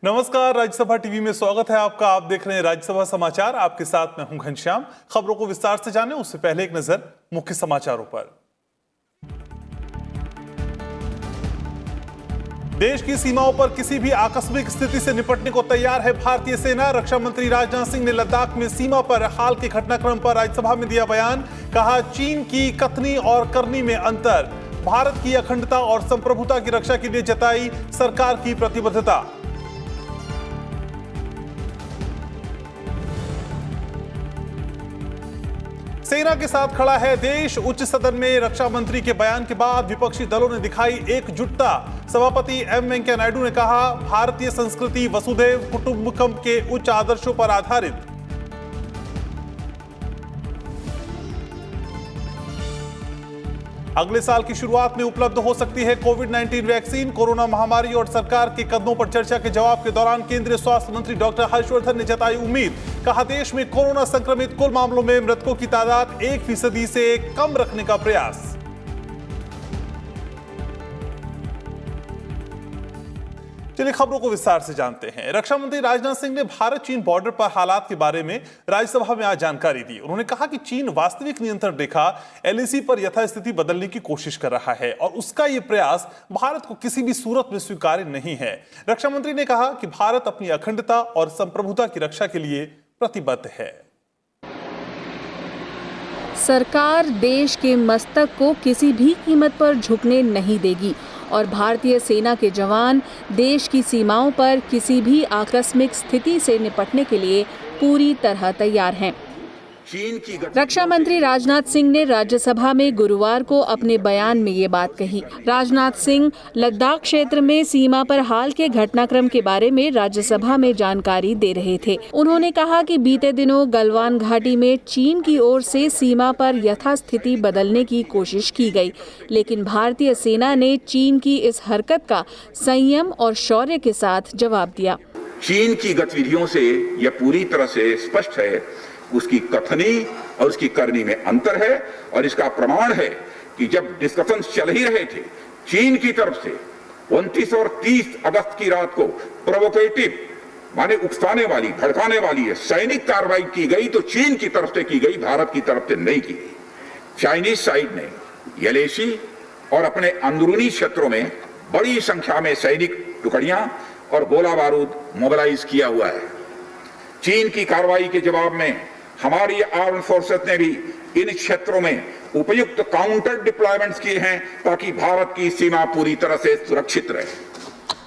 नमस्कार, राज्यसभा टीवी में स्वागत है आपका। आप देख रहे हैं राज्यसभा समाचार। आपके साथ मैं हूं घनश्याम। खबरों को विस्तार से जानें उससे पहले एक नजर मुख्य समाचारों पर। देश की सीमाओं पर किसी भी आकस्मिक स्थिति से निपटने को तैयार है भारतीय सेना। रक्षा मंत्री राजनाथ सिंह ने लद्दाख में सीमा पर हाल के घटनाक्रम पर राज्यसभा में दिया बयान। कहा, चीन की कथनी और करनी में अंतर। भारत की अखंडता और संप्रभुता की रक्षा के लिए जताई सरकार की प्रतिबद्धता। सेना के साथ खड़ा है देश। उच्च सदन में रक्षा मंत्री के बयान के बाद विपक्षी दलों ने दिखाई एकजुटता। सभापति एम वेंकैया नायडू ने कहा, भारतीय संस्कृति वसुधैव कुटुंबकम के उच्च आदर्शों पर आधारित। अगले साल की शुरुआत में उपलब्ध हो सकती है कोविड-19 वैक्सीन। कोरोना महामारी और सरकार के कदमों पर चर्चा के जवाब के दौरान केंद्रीय स्वास्थ्य मंत्री डॉक्टर हर्षवर्धन ने जताई उम्मीद। कहा, देश में कोरोना संक्रमित कुल मामलों में मृतकों की तादाद 1% से कम रखने का प्रयास। चलिए खबरों को विस्तार से जानते हैं। रक्षा मंत्री राजनाथ सिंह ने भारत चीन बॉर्डर पर हालात के बारे में राज्यसभा में आज जानकारी दी। उन्होंने कहा कि चीन वास्तविक नियंत्रण रेखा एलएसी पर यथास्थिति बदलने की कोशिश कर रहा है और उसका यह प्रयास भारत को किसी भी सूरत में स्वीकार्य नहीं है। रक्षा मंत्री ने कहा कि भारत अपनी अखंडता और संप्रभुता की रक्षा के लिए प्रतिबद्ध है। सरकार देश के मस्तक को किसी भी कीमत पर झुकने नहीं देगी और भारतीय सेना के जवान देश की सीमाओं पर किसी भी आकस्मिक स्थिति से निपटने के लिए पूरी तरह तैयार हैं। रक्षा मंत्री राजनाथ सिंह ने राज्यसभा में गुरुवार को अपने बयान में ये बात कही। राजनाथ सिंह लद्दाख क्षेत्र में सीमा पर हाल के घटनाक्रम के बारे में राज्यसभा में जानकारी दे रहे थे। उन्होंने कहा कि बीते दिनों गलवान घाटी में चीन की ओर से सीमा पर यथास्थिति बदलने की कोशिश की गई, लेकिन भारतीय सेना ने चीन की इस हरकत का संयम और शौर्य के साथ जवाब दिया। चीन की गतिविधियों से यह पूरी तरह से स्पष्ट है, उसकी कथनी और उसकी करनी में अंतर है। और इसका प्रमाण है कि जब डिस्कशंस चल ही रहे थे, चीन की तरफ से 29 और 30 अगस्त की रात को प्रोवोकेटिव माने उकसाने वाली, भड़काने वाली है सैनिक कार्रवाई की गई, तो चीन की तरफ से की गई, भारत की तरफ से नहीं की गई। चाइनीज साइड ने एलएसी और अपने अंदरूनी क्षेत्रों में बड़ी संख्या में सैनिक टुकड़ियां और गोला बारूद मोबिलाइज किया हुआ है। चीन की कार्रवाई के जवाब में हमारी आर्म फोर्सेस ने भी इन क्षेत्रों में उपयुक्त काउंटर डिप्लॉयमेंट्स किए हैं ताकि भारत की सीमा पूरी तरह से सुरक्षित रहे।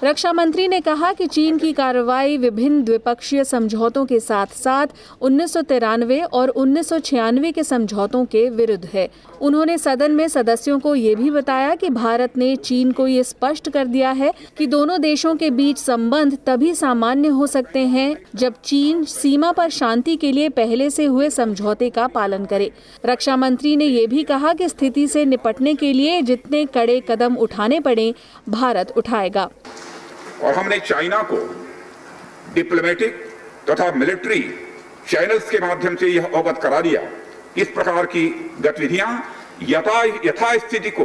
रक्षा मंत्री ने कहा कि चीन की कार्रवाई विभिन्न द्विपक्षीय समझौतों के साथ साथ 1993 और 1996 के समझौतों के विरुद्ध है। उन्होंने सदन में सदस्यों को ये भी बताया कि भारत ने चीन को ये स्पष्ट कर दिया है कि दोनों देशों के बीच संबंध तभी सामान्य हो सकते हैं जब चीन सीमा पर शांति के लिए पहले से हुए समझौते का पालन करे। रक्षा मंत्री ने ये भी कहा कि स्थिति से निपटने के लिए जितने कड़े कदम उठाने पड़े, भारत उठाएगा। और हमने चाइना को डिप्लोमेटिक तथा मिलिट्री चैनल्स के माध्यम से यह अवगत करा दिया, इस प्रकार की गतिविधियां यथास्थिति को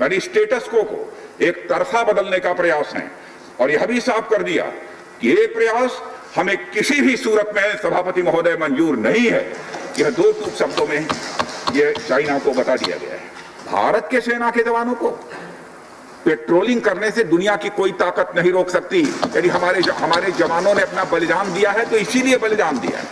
यानी स्टेटस को एक तरफा बदलने का प्रयास है। और यह भी साफ कर दिया कि ये प्रयास हमें किसी भी सूरत में सभापति महोदय मंजूर नहीं है। यह दो टूक शब्दों में यह चाइना को बता दिया गया है। भारत के सेना के जवानों को पेट्रोलिंग करने से दुनिया की कोई ताकत नहीं रोक सकती। यदि हमारे जवानों ने अपना बलिदान दिया है तो इसीलिए बलिदान दिया है।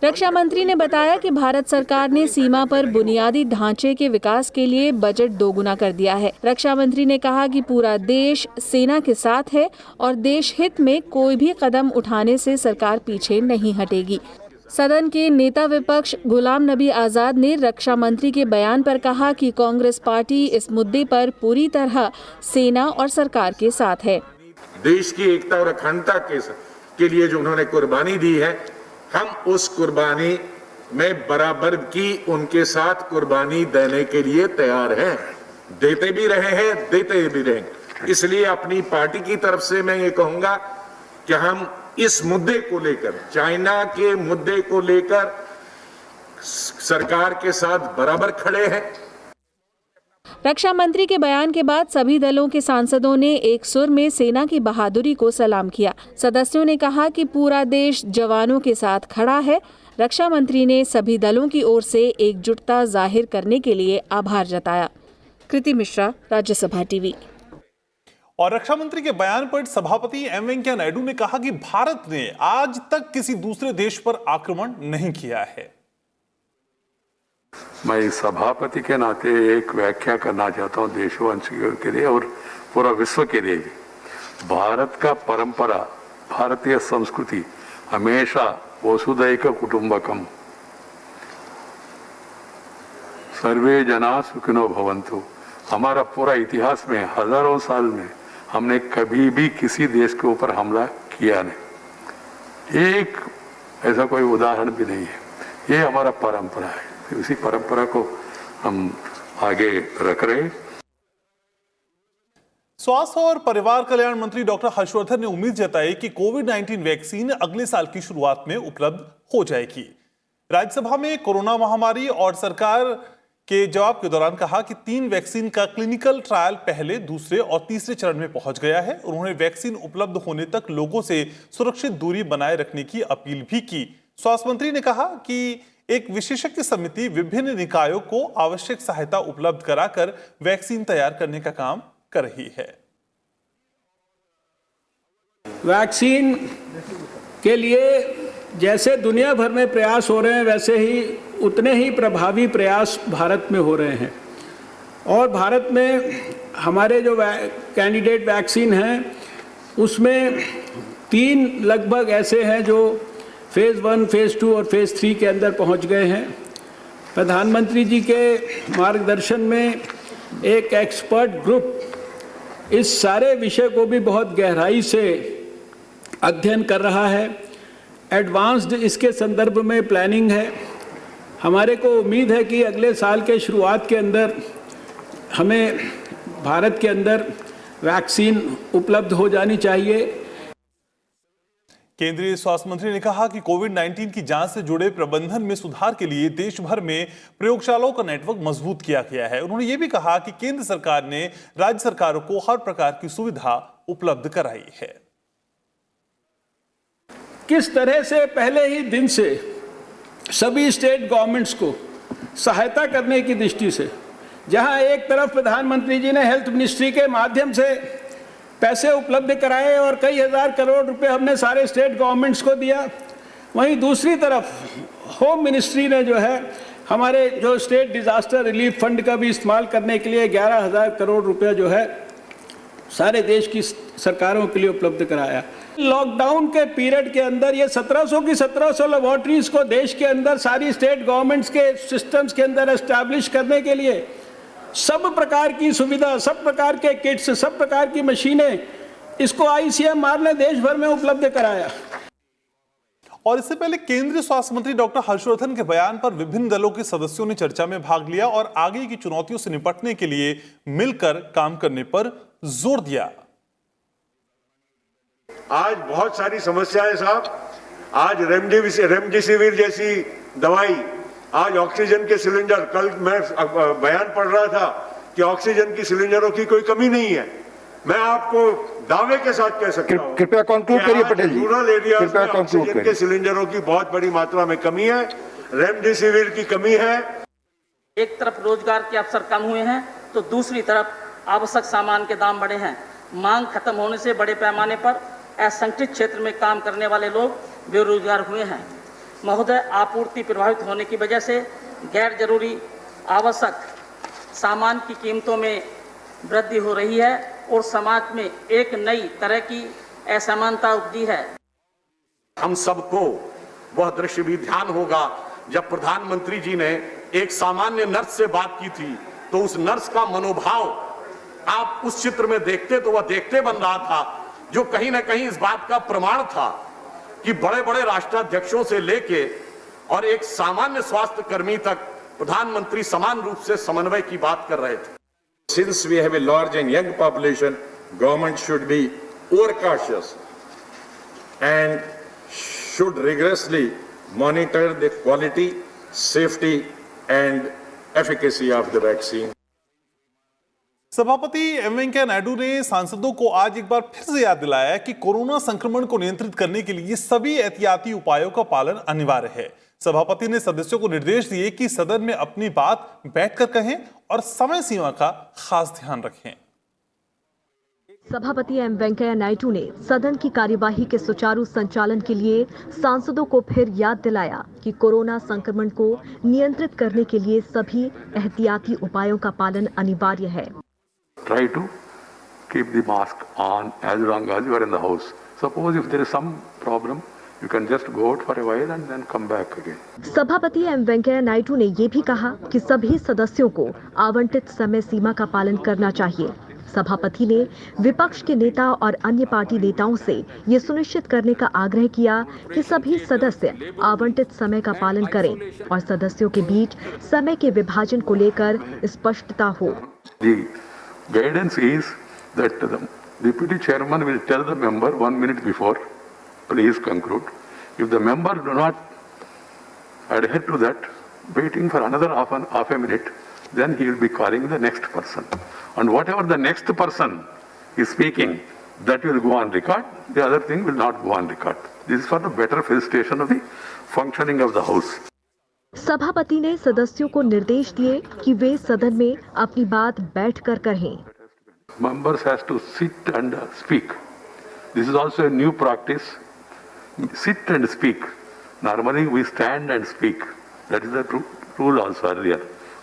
रक्षा मंत्री ने बताया कि भारत सरकार ने सीमा पर बुनियादी ढांचे के विकास के लिए बजट दोगुना कर दिया है। रक्षा मंत्री ने कहा कि पूरा देश सेना के साथ है और देश हित में कोई भी कदम उठाने से सरकार पीछे नहीं हटेगी। सदन के नेता विपक्ष गुलाम नबी आजाद ने रक्षा मंत्री के बयान पर कहा कि कांग्रेस पार्टी इस मुद्दे पर पूरी तरह सेना और सरकार के साथ है। देश की एकता और अखंडता के लिए जो उन्होंने कुर्बानी दी है, हम उस कुर्बानी में बराबर की उनके साथ कुर्बानी देने के लिए तैयार हैं। देते भी रहे हैं, देते भी रहेंगे। इसलिए अपनी पार्टी की तरफ से मैं ये कहूंगा कि हम इस मुद्दे को लेकर, चाइना के मुद्दे को लेकर सरकार के साथ बराबर खड़े हैं। रक्षा मंत्री के बयान के बाद सभी दलों के सांसदों ने एक सुर में सेना की बहादुरी को सलाम किया। सदस्यों ने कहा कि पूरा देश जवानों के साथ खड़ा है। रक्षा मंत्री ने सभी दलों की ओर से एकजुटता जाहिर करने के लिए आभार जताया। कृति मिश्रा, राज्यसभा टीवी। और रक्षा मंत्री के बयान पर सभापति एम वेंकैया नायडू ने कहा कि भारत ने आज तक किसी दूसरे देश पर आक्रमण नहीं किया है। मैं सभापति के नाते एक व्याख्या करना चाहता हूं देशवासियों के लिए और पूरा विश्व के लिए भी। भारत का परंपरा, भारतीय संस्कृति हमेशा वसुधैव कुटुंबकम, सर्वे जना सुखिनो भवन्तु। हमारा पूरा इतिहास में हजारों साल में हमने कभी भी किसी देश के ऊपर हमला किया नहीं। एक ऐसा कोई उदाहरण भी नहीं है। ये हमारा परंपरा है, इसी परंपरा को हम आगे रख रहे हैं। स्वास्थ्य और परिवार कल्याण मंत्री डॉक्टर हर्षवर्धन ने उम्मीद जताई कि कोविड-19 वैक्सीन अगले साल की शुरुआत में उपलब्ध हो जाएगी। राज्यसभा में कोरोना महामारी और सरकार के जवाब के दौरान कहा कि 3 वैक्सीन का क्लिनिकल ट्रायल पहले, दूसरे और तीसरे चरण में पहुंच गया है। उन्होंने वैक्सीन उपलब्ध होने तक लोगों से सुरक्षित दूरी बनाए रखने की अपील भी की। स्वास्थ्य मंत्री ने कहा कि एक विशेषज्ञ समिति विभिन्न निकायों को आवश्यक सहायता उपलब्ध कराकर वैक्सीन तैयार करने का काम कर रही है। वैक्सीन के लिए जैसे दुनिया भर में प्रयास हो रहे हैं, वैसे ही उतने ही प्रभावी प्रयास भारत में हो रहे हैं। और भारत में हमारे जो कैंडिडेट वैक्सीन हैं उसमें 3 लगभग ऐसे हैं जो फेज़ 1, फेज़ 2 और फेज़ 3 के अंदर पहुंच गए हैं। प्रधानमंत्री जी के मार्गदर्शन में एक एक्सपर्ट ग्रुप इस सारे विषय को भी बहुत गहराई से अध्ययन कर रहा है। एडवांस्ड इसके संदर्भ में प्लानिंग है। हमारे को उम्मीद है कि अगले साल के शुरुआत के अंदर हमें भारत के अंदर वैक्सीन उपलब्ध हो जानी चाहिए। केंद्रीय स्वास्थ्य मंत्री ने कहा कि कोविड-19 की जांच से जुड़े प्रबंधन में सुधार के लिए देश भर में प्रयोगशालाओं का नेटवर्क मजबूत किया गया है। उन्होंने ये भी कहा कि केंद्र सरकार ने राज्य सरकारों को हर प्रकार की सुविधा उपलब्ध कराई है। किस तरह से पहले ही दिन से सभी स्टेट गवर्नमेंट्स को सहायता करने की दृष्टि से, जहां एक तरफ प्रधानमंत्री जी ने हेल्थ मिनिस्ट्री के माध्यम से पैसे उपलब्ध कराए और कई हज़ार करोड़ रुपए हमने सारे स्टेट गवर्नमेंट्स को दिया, वहीं दूसरी तरफ होम मिनिस्ट्री ने जो है हमारे जो स्टेट डिजास्टर रिलीफ फंड का भी इस्तेमाल करने के लिए 11,000 करोड़ रुपया जो है सारे देश की सरकारों के लिए उपलब्ध कराया। लॉकडाउन के पीरियड के अंदर ये 1700 की 1700 लेबोरेटरीज को देश के अंदर सारी स्टेट गवर्नमेंट्स के सिस्टम्स के अंदर एस्टैब्लिश करने के लिए सब प्रकार की सुविधा, सब प्रकार के किट्स, सब प्रकार की मशीनें, इसको आईसीएमआर ने देश भर में उपलब्ध कराया। और इससे पहले केंद्रीय स्वास्थ्य मंत्री डॉक्टर हर्षवर्धन के बयान पर विभिन्न दलों के सदस्यों ने चर्चा में भाग लिया और आगे की चुनौतियों से निपटने के लिए मिलकर काम करने पर जोर दिया। आज बहुत सारी समस्याएं साहब, आज रेमडेसिविर जैसी दवाई, आज ऑक्सीजन के सिलेंडर, कल मैं बयान पढ़ रहा था कि ऑक्सीजन की सिलेंडरों की कोई कमी नहीं है। मैं आपको दावे के साथ कह सकता हूं, कृपया कंक्लूड करिए पटेल जी। रूरल एरियाज में ऑक्सीजन के सिलेंडरों की बहुत बड़ी मात्रा में कमी है, रेमडेसिविर की कमी है। एक तरफ रोजगार के अवसर कम हुए हैं तो दूसरी तरफ आवश्यक सामान के दाम बढ़े हैं। मांग खत्म होने से बड़े पैमाने पर असंगठित क्षेत्र में काम करने वाले लोग बेरोजगार हुए हैं। महोदय, आपूर्ति प्रभावित होने की वजह से गैर जरूरी आवश्यक सामान की कीमतों में वृद्धि हो रही है और समाज में एक नई तरह की असमानता उपजी है। हम सबको वह दृश्य भी ध्यान होगा जब प्रधानमंत्री जी ने एक सामान्य नर्स से बात की थी, तो उस नर्स का मनोभाव आप उस चित्र में देखते तो वह देखते बन रहा था, जो कहीं ना कहीं इस बात का प्रमाण था कि बड़े बड़े राष्ट्राध्यक्षों से लेके और एक सामान्य स्वास्थ्य कर्मी तक प्रधानमंत्री समान रूप से समन्वय की बात कर रहे थे। Since we have a large and young population, government should be overcautious and should rigorously monitor the quality, safety and efficacy of the vaccine. सभापति एम वेंकैया नायडू ने सांसदों को आज एक बार फिर से याद दिलाया कि कोरोना संक्रमण को नियंत्रित करने के लिए सभी एहतियाती उपायों का पालन अनिवार्य है। सभापति ने सदस्यों को निर्देश दिए कि सदन में अपनी बात बैठकर कहें और समय सीमा का खास ध्यान रखें। सभापति एम वेंकैया नायडू ने सदन की कार्यवाही के सुचारू संचालन के लिए सांसदों को फिर याद दिलाया कि कोरोना संक्रमण को नियंत्रित करने के लिए सभी एहतियाती उपायों का पालन अनिवार्य है। Try to keep the mask on as long as you are in the house. Suppose if there is some problem, you can just go out for a while and then come back again. सभापति M Venkaiah Naidu ने ये भी कहा कि सभी सदस्यों को आवंटित समय सीमा का पालन करना चाहिए। सभापति ने विपक्ष के नेता और अन्य पार्टी नेताओं से ये सुनिश्चित करने का आग्रह किया कि सभी सदस्य आवंटित समय का पालन करें और सदस्यों के बीच समय के विभाजन को लेकर स्पष्टता हो। The guidance is that the deputy chairman will tell the member 1 minute before, please conclude. If the member do not adhere to that, waiting for another half a minute, then he will be calling the next person. And whatever the next person is speaking, that will go on record. The other thing will not go on record. This is for the better facilitation of the functioning of the house. सभापति ने सदस्यों को निर्देश दिए कि वे सदन में अपनी बात बैठकर कहें। Members has to sit and speak. This is also a new practice. Sit and speak. Normally we stand and speak. That is the rule also earlier.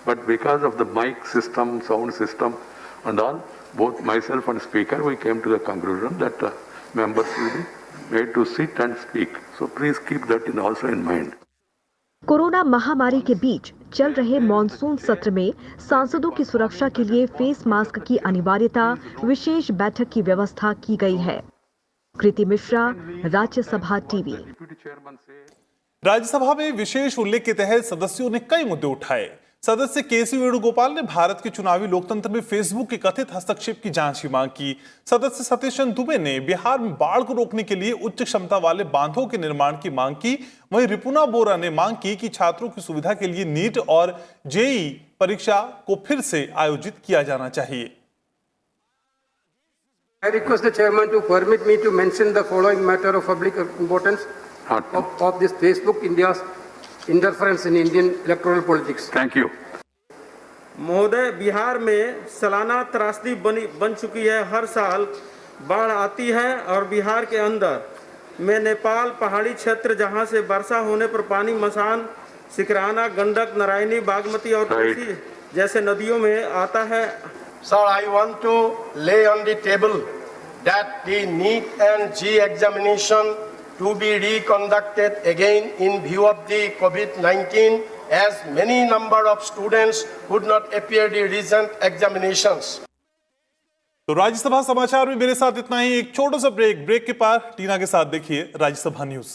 But because of the mic system, sound system and all, both myself and speaker, we came to the conclusion that members will be made to sit and speak. So please keep that also in mind. Corona महामारी के बीच चल रहे monsoon सत्र में सांसदों की सुरक्षा के लिए फेस मास्क की अनिवार्यता विशेष बैठक की व्यवस्था की गई है। कृति मिश्रा, राज्यसभा टीवी। राज्यसभा में विशेष उल्लेख के तहत सदस्यों ने कई मुद्दे उठाए। सदस्य केसी वेणुगोपाल ने भारत के चुनावी लोकतंत्र में फेसबुक के कथित हस्तक्षेप की जांच की मांग की। सदस्य सतीश चंद्र दुबे ने बिहार में बाढ़ को रोकने के लिए उच्च क्षमता वाले बांधों के निर्माण की मांग की। वहीं रिपुना बोरा ने मांग की कि छात्रों की सुविधा के लिए नीट और जेईई परीक्षा को फिर से आयोजित किया जाना चाहिए। I request the chairman to permit me to mention the following matter of public importance of this Facebook India's interference in Indian electoral politics. Thank you. महोदय, बिहार में सालाना त्रासदी बन चुकी है। हर साल बाढ़ आती है और बिहार के अंदर में नेपाल पहाड़ी क्षेत्र जहां से वर्षा होने पर पानी मसान, सिकराना, गंडक, नारायणी, बागमती और कोसी जैसे नदियों में आता है। Sir, I want to lay on the table that the NEET and JEE examination to be reconducted again in view of the COVID-19, as many number of students could not appear the recent examinations. तो राज्यसभा समाचार में मेरे साथ इतना ही। एक छोटा सा break के बाद टीना के साथ देखिए राज्यसभा न्यूज।